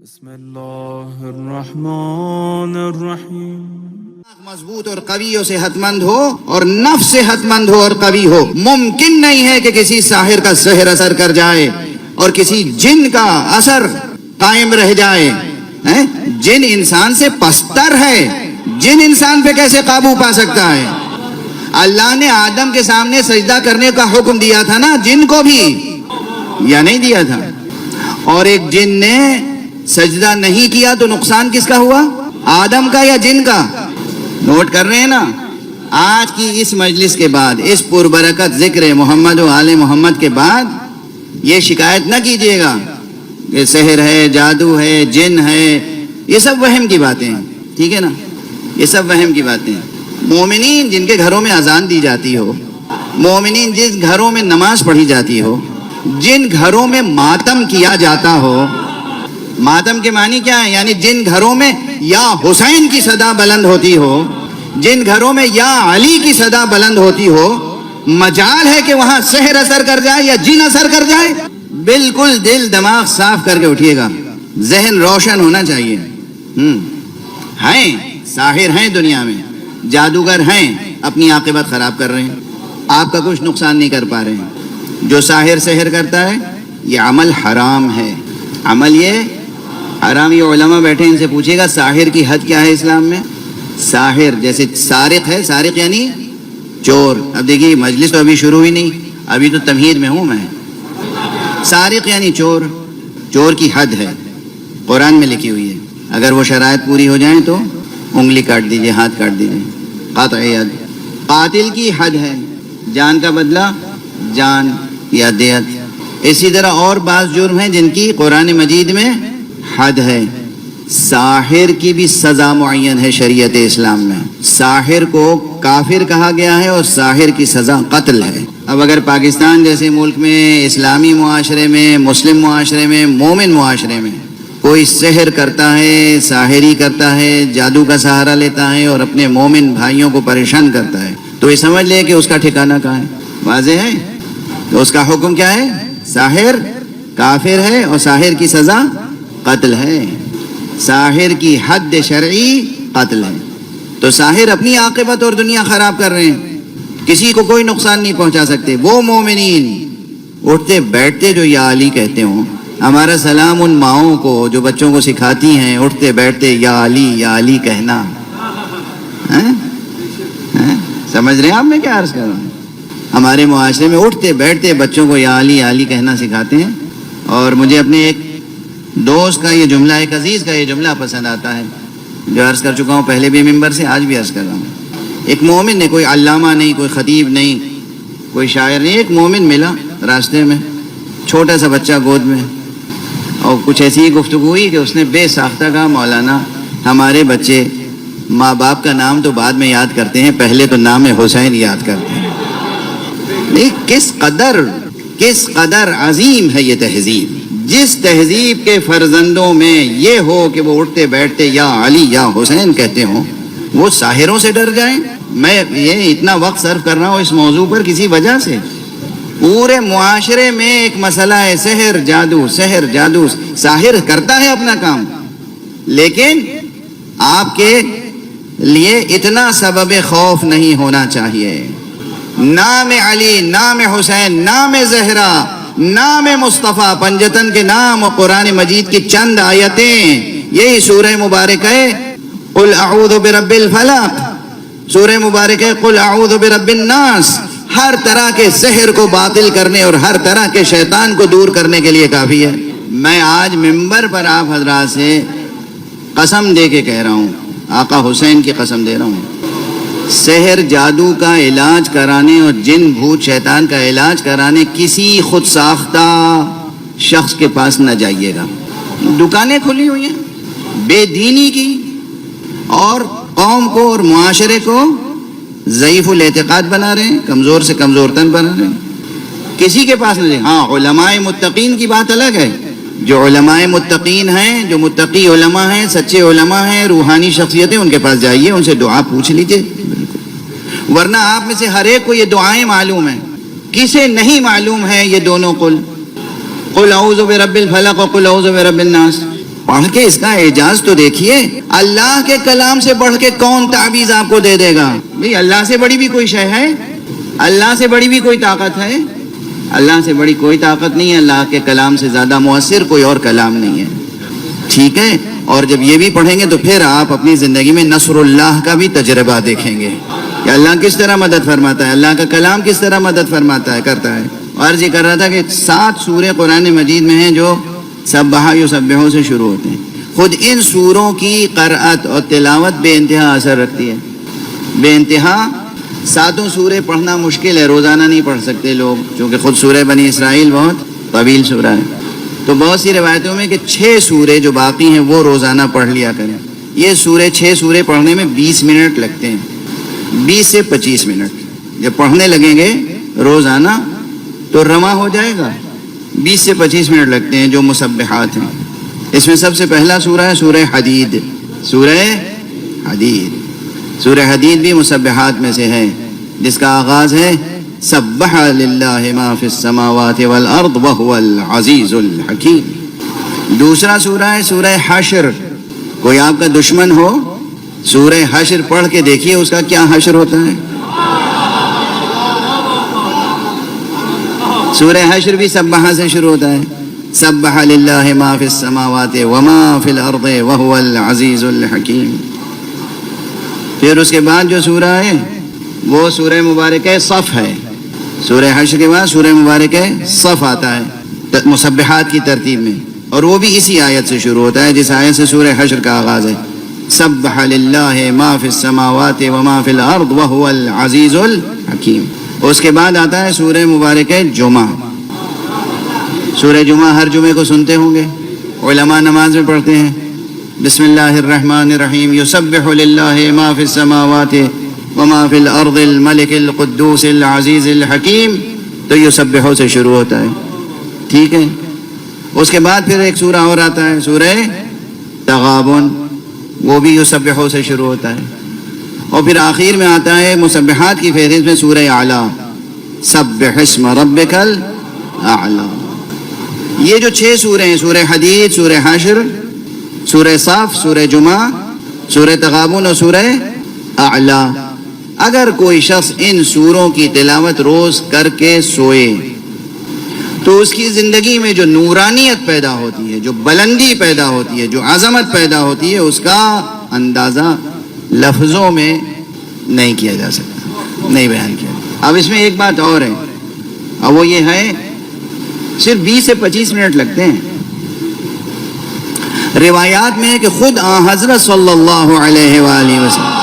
بسم اللہ الرحمن الرحیم. مضبوط اور قوی و صحت مند ہو اور نفس صحت مند ہو اور قوی ہو. ممکن نہیں ہے کہ کسی ساحر کا سحر اثر کر جائے اور کسی جن کا اثر قائم رہ جائے. جن انسان سے پستر ہے، جن انسان پہ کیسے قابو پا سکتا ہے؟ اللہ نے آدم کے سامنے سجدہ کرنے کا حکم دیا تھا نا جن کو بھی، یا نہیں دیا تھا؟ اور ایک جن نے سجدہ نہیں کیا تو نقصان کس کا ہوا؟ آدم کا یا جن کا؟ نوٹ کر رہے ہیں نا؟ آج کی اس مجلس کے بعد، اس پربرکت ذکر محمد و آل محمد کے بعد یہ شکایت نہ کیجیے گا کہ سحر ہے، جادو ہے، جن ہے. یہ سب وہم کی باتیں ہیں، ٹھیک ہے نا؟ یہ سب وہم کی باتیں ہیں. مومنین جن کے گھروں میں اذان دی جاتی ہو، مومنین جن گھروں میں نماز پڑھی جاتی ہو، جن گھروں میں ماتم کیا جاتا ہو. ماتم کے معنی کیا ہے؟ یعنی جن گھروں میں یا حسین کی صدا بلند ہوتی ہو، جن گھروں میں یا علی کی صدا بلند ہوتی ہو، مجال ہے کہ وہاں سحر اثر کر جائے یا جن اثر کر جائے. بالکل دل دماغ صاف کر کے اٹھیے گا، ذہن روشن ہونا چاہیے. ہیں ساحر ہیں دنیا میں، جادوگر ہیں، اپنی عاقبت خراب کر رہے ہیں، آپ کا کچھ نقصان نہیں کر پا رہے ہیں. جو ساحر سحر کرتا ہے یہ عمل حرام ہے. عمل یہ حرام. یہ علماء بیٹھے ان سے پوچھے گا ساحر کی حد کیا ہے اسلام میں؟ ساحر جیسے سارق ہے، سارق یعنی چور. اب دیکھیے مجلس تو ابھی شروع ہی نہیں، ابھی تو تمہید میں ہوں میں. سارق یعنی چور. چور کی حد ہے، قرآن میں لکھی ہوئی ہے. اگر وہ شرائط پوری ہو جائیں تو انگلی کاٹ دیجئے، ہاتھ کاٹ دیجئے، قطع ید. قاتل کی حد ہے، جان کا بدلہ جان یا دیت. اسی طرح اور بعض جرم ہیں جن کی قرآن مجید میں حد ہے. ساحر کی بھی سزا معین ہے شریعت اسلام میں. ساحر کو کافر کہا گیا ہے اور ساحر کی سزا قتل ہے. اب اگر پاکستان جیسے ملک میں، اسلامی معاشرے میں، مسلم معاشرے میں، مومن معاشرے میں کوئی سحر کرتا ہے، ساحری کرتا ہے، جادو کا سہارا لیتا ہے اور اپنے مومن بھائیوں کو پریشان کرتا ہے، تو یہ سمجھ لے کہ اس کا ٹھکانہ کہاں ہے. واضح ہے؟ تو اس کا حکم کیا ہے؟ ساحر کافر ہے اور ساحر کی سزا قتل ہے. ساحر کی حد شرعی قتل ہے. تو ساحر اپنی عاقبت اور دنیا خراب کر رہے ہیں، کسی کو کوئی نقصان نہیں پہنچا سکتے. وہ مومنین اٹھتے بیٹھتے جو یا علی کہتے ہوں، ہمارا سلام ان ماؤں کو جو بچوں کو سکھاتی ہیں اٹھتے بیٹھتے یا علی کہنا. سمجھ رہے ہیں آپ میں کیا عرض کر رہا ہوں؟ ہمارے معاشرے میں اٹھتے بیٹھتے بچوں کو یا علی کہنا سکھاتے ہیں. اور مجھے اپنے ایک دوست کا یہ جملہ، ایک عزیز کا یہ جملہ پسند آتا ہے، جو عرض کر چکا ہوں پہلے بھی ممبر سے، آج بھی عرض کر رہا ہوں. ایک مومن نے، کوئی علامہ نہیں، کوئی خطیب نہیں، کوئی شاعر نہیں، ایک مومن ملا راستے میں، چھوٹا سا بچہ گود میں، اور کچھ ایسی ہی گفتگو ہوئی کہ اس نے بے ساختہ کہا مولانا ہمارے بچے ماں باپ کا نام تو بعد میں یاد کرتے ہیں، پہلے تو نام حسین یاد کرتے ہیں. کس قدر عظیم ہے یہ تہذیب. جس تہذیب کے فرزندوں میں یہ ہو کہ وہ اٹھتے بیٹھتے یا علی یا حسین کہتے ہوں، وہ ساحروں سے ڈر جائیں. میں یہ اتنا وقت صرف کر رہا ہوں اس موضوع پر کسی وجہ سے. پورے معاشرے میں ایک مسئلہ ہے سحر جادو، سحر جادو. ساحر کرتا ہے اپنا کام، لیکن آپ کے لیے اتنا سبب خوف نہیں ہونا چاہیے. نام علی، نام حسین، نام زہرا، نام مصطفیٰ، پنجتن کے نام اور قرآن مجید کی چند آیتیں، یہی سورہ مبارک ہے قل اعوذ برب الفلق، سورہ مبارک ہے قل اعوذ برب الناس. ہر طرح کے سحر کو باطل کرنے اور ہر طرح کے شیطان کو دور کرنے کے لیے کافی ہے. میں آج ممبر پر آپ حضرات سے قسم دے کے کہہ رہا ہوں، آقا حسین کی قسم دے رہا ہوں، سحر جادو کا علاج کرانے اور جن بھوت شیطان کا علاج کرانے کسی خود ساختہ شخص کے پاس نہ جائیے گا. دکانیں کھلی ہوئی ہیں بے دینی کی، اور قوم کو اور معاشرے کو ضعیف الاعتقاد بنا رہے ہیں، کمزور سے کمزور تن بنا رہے ہیں. کسی کے پاس نہ جائیں. ہاں علماء متقین کی بات الگ ہے. جو علماء متقین ہیں، جو متقی علماء ہیں، سچے علماء ہیں، روحانی شخصیتیں، ان کے پاس جائیے، ان سے دعا پوچھ لیجئے. ورنہ آپ میں سے ہر ایک کو یہ دعائیں معلوم ہیں. کسے نہیں معلوم ہے یہ دونوں قل اعوذ برب الفلق و قل اعوذ برب الناس؟ پڑھ کے اس کا اعجاز تو دیکھیے. اللہ کے کلام سے بڑھ کے کون تعویذ آپ کو دے دے گا؟ بھئی اللہ سے بڑی بھی کوئی شے ہے؟ اللہ سے بڑی بھی کوئی طاقت ہے؟ اللہ سے بڑی کوئی طاقت نہیں ہے. اللہ کے کلام سے زیادہ مؤثر کوئی اور کلام نہیں ہے. ٹھیک ہے. اور جب یہ بھی پڑھیں گے تو پھر آپ اپنی زندگی میں نصر اللہ کا بھی تجربہ دیکھیں گے کہ اللہ کس طرح مدد فرماتا ہے, اللہ کا کلام کس طرح مدد فرماتا ہے, کرتا ہے. عرض یہ کر رہا تھا کہ 7 سورے قرآن مجید میں ہیں جو سبح یسبحوں سے شروع ہوتے ہیں. خود ان سوروں کی قرأت اور تلاوت بے انتہا اثر رکھتی ہے, بے انتہا. 7 سورے پڑھنا مشکل ہے, روزانہ نہیں پڑھ سکتے لوگ, کیونکہ خود سورہ بنی اسرائیل بہت طویل سورہ ہے. تو بہت سی روایتوں میں کہ 6 سورے جو باقی ہیں وہ روزانہ پڑھ لیا کریں. یہ 6 سورے پڑھنے میں 20 منٹ لگتے ہیں, 20 سے 25 منٹ. جب پڑھنے لگیں گے روزانہ تو رواں ہو جائے گا. 20 سے 25 منٹ لگتے ہیں جو مسبحات ہیں. اس میں سب سے پہلا سورہ ہے سورہ حدید. سورہ حدید, سورہ حدید بھی مسبحات میں سے ہے, جس کا آغاز ہے سبح للہ ما فی السماوات والارض وهو العزیز الحکیم. دوسرا سورہ ہے سورہ حشر. کوئی آپ کا دشمن ہو, سورہ حشر پڑھ کے دیکھیے اس کا کیا حشر ہوتا ہے. سورہ حشر بھی سبح سے شروع ہوتا ہے. سبح للہ ما فی السماوات وما فی الارض وهو العزیز الحکیم. پھر اس کے بعد جو سورہ ہے وہ سورہ مبارک صف ہے. سورہ حشر کے بعد سورہ مبارک صف آتا ہے مسبحات کی ترتیب میں, اور وہ بھی اسی آیت سے شروع ہوتا ہے جس آیت سے سورہ حشر کا آغاز ہے. سبح للہ ما فی السماوات وما فی الارض وهو العزیز الحکیم. اس کے بعد آتا ہے سورہ مبارک جمعہ. سورہ جمعہ ہر جمعے کو سنتے ہوں گے, علماء نماز میں پڑھتے ہیں. بسم اللہ الرحمن الرحیم. یسبح للہ ما فی السماوات وما فی الارض الملک القدوس العزیز الحکیم. تو یسبحوں سے شروع ہوتا ہے. ٹھیک ہے. اس کے بعد پھر ایک سورہ اور آتا ہے سورہ تغابن, وہ بھی یسبحوں سے شروع ہوتا ہے. اور پھر آخر میں آتا ہے مسبحات کی فہرست میں سورہ اعلیٰ, سبح اسم ربک الاعلیٰ. یہ جو 6 سورے ہیں, سورہ حدید, سورہ حشر, سورہ صف, سورہ جمعہ, سورہ تغابن اور سورہ اعلیٰ, اگر کوئی شخص ان سوروں کی تلاوت روز کر کے سوئے تو اس کی زندگی میں جو نورانیت پیدا ہوتی ہے, جو بلندی پیدا ہوتی ہے, جو عظمت پیدا ہوتی ہے, اس کا اندازہ لفظوں میں نہیں کیا جا سکتا, نہیں بیان کیا. اب اس میں ایک بات اور ہے, اور وہ یہ ہے صرف 20 سے 25 منٹ لگتے ہیں. روایات میں ہے کہ خود آن حضرت صلی اللہ علیہ وآلہ وسلم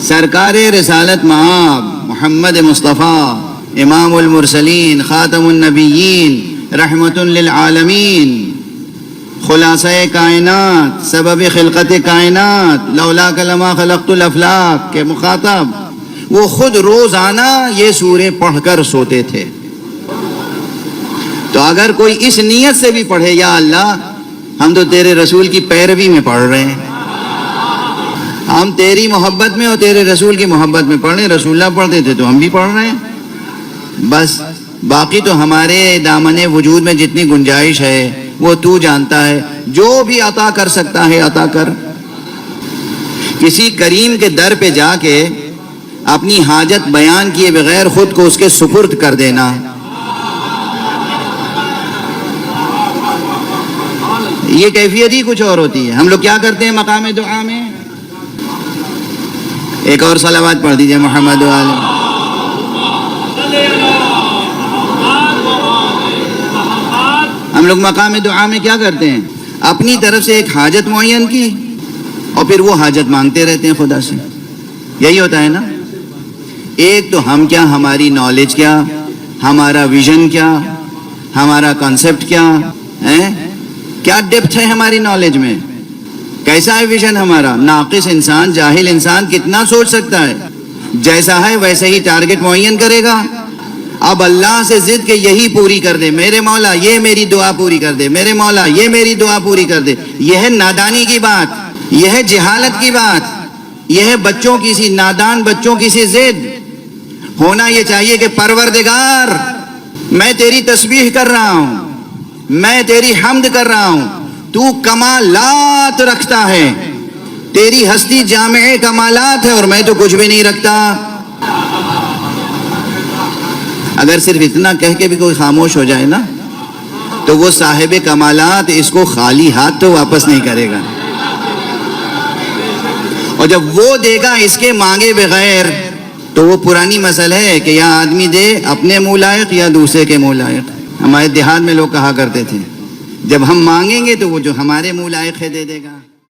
سرکار رسالت مآب محمد مصطفیٰ امام المرسلین خاتم النبیین رحمت للعالمین خلاصہ کائنات سبب خلقت کائنات لولاک لما خلقت الافلاک کے مخاطب, وہ خود روزانہ یہ سورے پڑھ کر سوتے تھے. تو اگر کوئی اس نیت سے بھی پڑھے, یا اللہ ہم تو تیرے رسول کی پیروی میں پڑھ رہے ہیں, ہم تیری محبت میں اور تیرے رسول کی محبت میں پڑھ رہے ہیں, رسول اللہ پڑھتے تھے تو ہم بھی پڑھ رہے ہیں, بس باقی تو ہمارے دامن وجود میں جتنی گنجائش ہے وہ تو جانتا ہے. جو بھی عطا کر سکتا ہے عطا کر. کسی کریم کے در پہ جا کے اپنی حاجت بیان کیے بغیر خود کو اس کے سپرد کر دینا, یہ کیفیت ہی کچھ اور ہوتی ہے. ہم لوگ کیا کرتے ہیں مقام دعا میں؟ ایک اور صلوات پڑھ دیجئے محمد علیہ. ہم لوگ مقام دعا میں کیا کرتے ہیں؟ اپنی طرف سے ایک حاجت معین کی اور پھر وہ حاجت مانگتے رہتے ہیں خدا سے. یہی ہوتا ہے نا. ایک تو ہم کیا, ہماری نالج کیا, ہمارا ویژن کیا, ہمارا کنسپٹ کیا ہے, کیا ڈیپتھ ہے ہماری نالج میں, کیسا ہے ویژن ہمارا. ناقص انسان, جاہل انسان کتنا سوچ سکتا ہے, جیسا ہے ویسے ہی ٹارگٹ معین کرے گا. اب اللہ سے ضد کہ یہی پوری کر دے, میرے مولا یہ میری دعا پوری کر دے, میرے مولا یہ میری دعا پوری کر دے. یہ ہے نادانی کی بات, یہ ہے جہالت کی بات, یہ ہے بچوں کی سی, نادان بچوں کی سی ضد. ہونا یہ چاہیے کہ پروردگار میں تیری تسبیح کر رہا ہوں، میں تیری حمد کر رہا ہوں، تو کمالات رکھتا ہے، تیری ہستی جامع کمالات ہے اور میں تو کچھ بھی نہیں رکھتا۔ اگر صرف اتنا کہہ کے بھی کوئی خاموش ہو جائے نا تو وہ صاحب کمالات اس کو خالی ہاتھ تو واپس نہیں کرے گا، اور جب وہ دے گا اس کے مانگے بغیر تو وہ پرانی مسئلہ ہے کہ یا آدمی دے اپنے منہ لائق یا دوسرے کے منہ لائق۔ ہمارے دیہات میں لوگ کہا کرتے تھے جب ہم مانگیں گے تو وہ جو ہمارے منہ لائق ہے دے دے گا۔